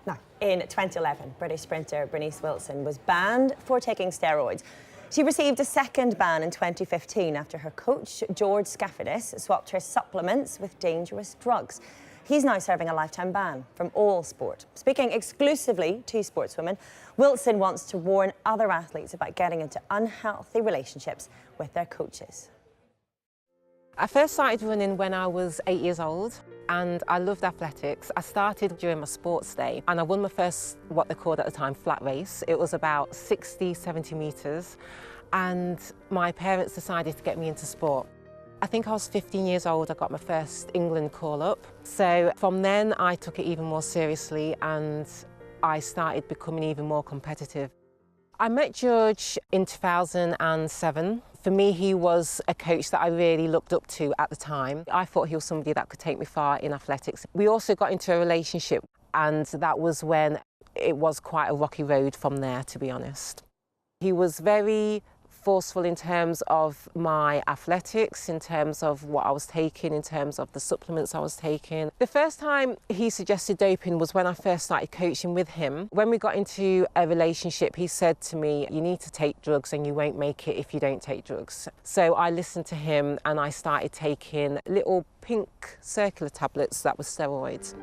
Now, in 2011, British sprinter Bernice Wilson was banned for taking steroids. She received a second ban in 2015 after her coach, George Scafidis, swapped her supplements with dangerous drugs. He's now serving a lifetime ban from all sport. Speaking exclusively to sportswomen, Wilson wants to warn other athletes about getting into unhealthy relationships with their coaches. I first started running when I was 8 years old, and I loved athletics. I started during my sports day, and I won my first, what they called at the time, flat race. It was about 60, 70 metres, and my parents decided to get me into sport. I think I was 15 years old, I got my first England call-up. So from then, I took it even more seriously, and I started becoming even more competitive. I met George in 2007. For me, he was a coach that I really looked up to at the time. I thought he was somebody that could take me far in athletics. We also got into a relationship, and that was when it was quite a rocky road from there, to be honest. He was very forceful in terms of my athletics, in terms of what I was taking, in terms of the supplements I was taking. The first time he suggested doping was when I first started coaching with him. When we got into a relationship, he said to me, "You need to take drugs and you won't make it if you don't take drugs." So I listened to him and I started taking little pink circular tablets that were steroids.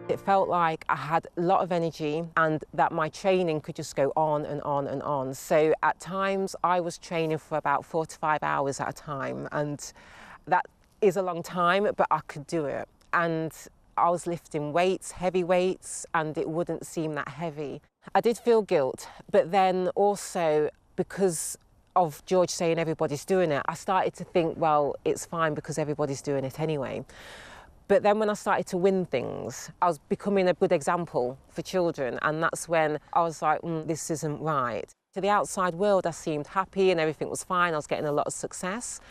It felt like I had a lot of energy and that my training could just go on and on and on. So at times I was training for about 4 to 5 hours at a time, and that is a long time, but I could do it. And I was lifting weights, heavy weights, and it wouldn't seem that heavy. I did feel guilt, but then also because of George saying everybody's doing it, I started to think, well, it's fine because everybody's doing it anyway. But then when I started to win things, I was becoming a good example for children, and that's when I was like, this isn't right. To the outside world, I seemed happy and everything was fine. I was getting a lot of success.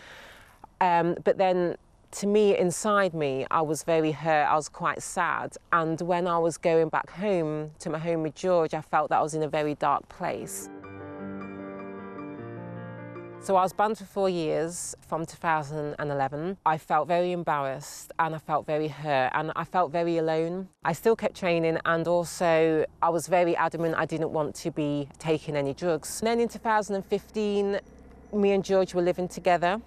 But then to me, inside me, I was very hurt. I was quite sad. And when I was going back home to my home with George, I felt that I was in a very dark place. So I was banned for 4 years from 2011. I felt very embarrassed and I felt very hurt and I felt very alone. I still kept training, and also I was very adamant I didn't want to be taking any drugs. And then in 2015, me and George were living together,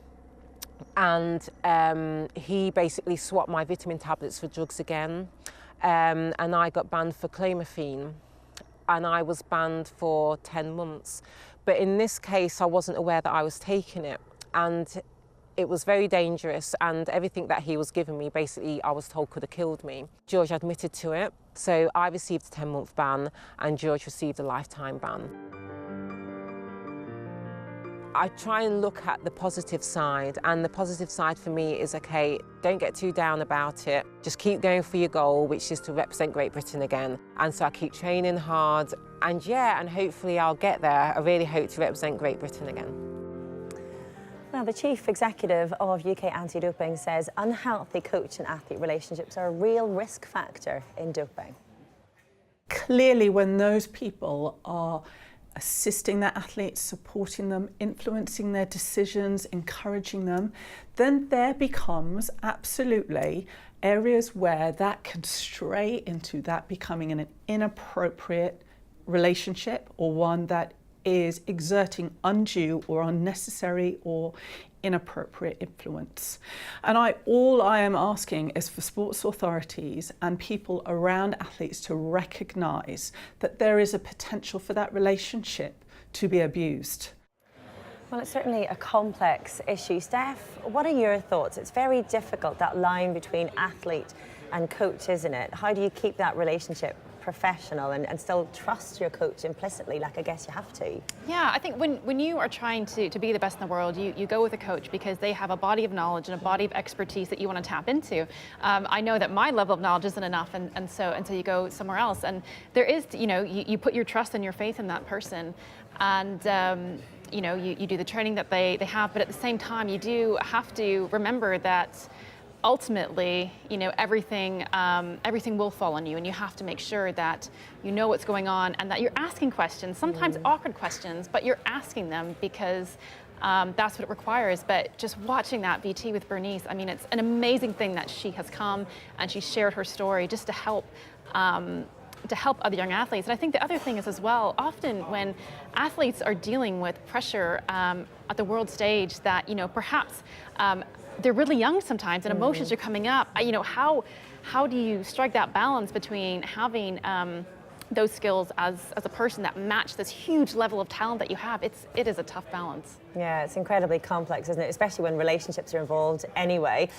and he basically swapped my vitamin tablets for drugs again, and I got banned for clomiphene, and I was banned for 10 months. But in this case, I wasn't aware that I was taking it, and it was very dangerous, and everything that he was giving me, basically, I was told could have killed me. George admitted to it, so I received a 10-month ban, and George received a lifetime ban. I try and look at the positive side, and the positive side for me is, okay, don't get too down about it. Just keep going for your goal, which is to represent Great Britain again. And so I keep training hard, and yeah, and hopefully I'll get there. I really hope to represent Great Britain again. Now, the Chief Executive of UK Anti-Doping says unhealthy coach and athlete relationships are a real risk factor in doping. Clearly, when those people are assisting their athletes, supporting them, influencing their decisions, encouraging them, then there becomes absolutely areas where that can stray into that becoming an inappropriate relationship, or one that is exerting undue or unnecessary or inappropriate influence. And all I am asking is for sports authorities and people around athletes to recognise that there is a potential for that relationship to be abused. Well, it's certainly a complex issue. Steph, what are your thoughts? It's very difficult, that line between athlete and coach, isn't it? How do you keep that relationship professional and still trust your coach implicitly, like I guess you have to? Yeah, I think when you are trying to be the best in the world, you go with a coach because they have a body of knowledge and a body of expertise that you want to tap into. I know that my level of knowledge isn't enough, and so you go somewhere else. And there is, you put your trust and your faith in that person, and you do the training that they have, but at the same time, you do have to remember that ultimately, everything will fall on you, and you have to make sure that you know what's going on and that you're asking questions, sometimes awkward questions, but you're asking them because that's what it requires. But just watching that VT with Bernice, I mean, it's an amazing thing that she has come and she shared her story just to help other young athletes. And I think the other thing is as well, often when athletes are dealing with pressure at the world stage that, perhaps they're really young sometimes and emotions are coming up, how do you strike that balance between having those skills as a person that match this huge level of talent that you have? It is a tough balance. Yeah, it's incredibly complex, isn't it? Especially when relationships are involved anyway.